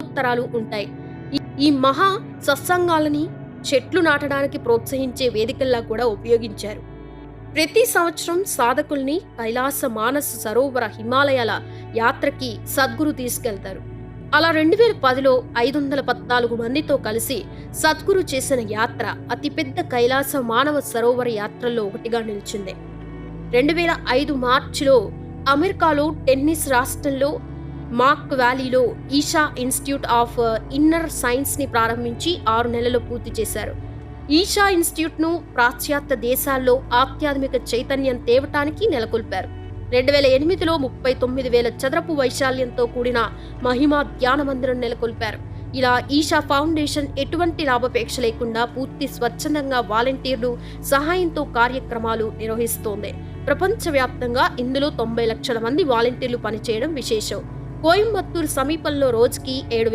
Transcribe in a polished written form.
ఉత్తరాలు ఉంటాయి. ఈ మహా సత్సంగాలని చెట్లు నాటడానికి ప్రోత్సహించే వేదికల్లా కూడా ఉపయోగించారు. ప్రతి సంవత్సరం సాధకుల్ని కైలాస మానస సరోవర హిమాలయాల యాత్రకి సద్గురు తీసుకెళ్తారు. అలా 2010లో 514 మందితో కలిసి సద్గురు చేసిన యాత్ర అతిపెద్ద కైలాస మానవ సరోవర యాత్రల్లో ఒకటిగా నిలిచింది. 2005 మార్చిలో అమెరికాలో టెన్నిస్ రాష్ట్రంలో మాక్ వ్యాలీలో Isha institute of inner science ని ప్రారంభించి 6 నెలలు పూర్తి చేశారు. ఈషా ఇన్స్టిట్యూట్ ను పాశ్చాత్య దేశాల్లో ఆధ్యాత్మిక చైతన్యం తేవటానికి నెలకొల్పారు. 2008లో 39,000 చదరపు వైశాల్యంతో కూడిన మహిమా ధ్యాన మందిరం నెలకొల్పారు. ఇలా ఈషా ఫౌండేషన్ ఎటువంటి లాభాపేక్ష లేకుండా పూర్తి స్వచ్ఛందంగా వాలంటీర్లు సహాయంతో కార్యక్రమాలు నిర్వహిస్తోంది. ప్రపంచవ్యాప్తంగా ఇందులో 90 లక్షల మంది వాలంటీర్లు పనిచేయడం విశేషం. కోయంబత్తూరు సమీపంలో రోజుకి 7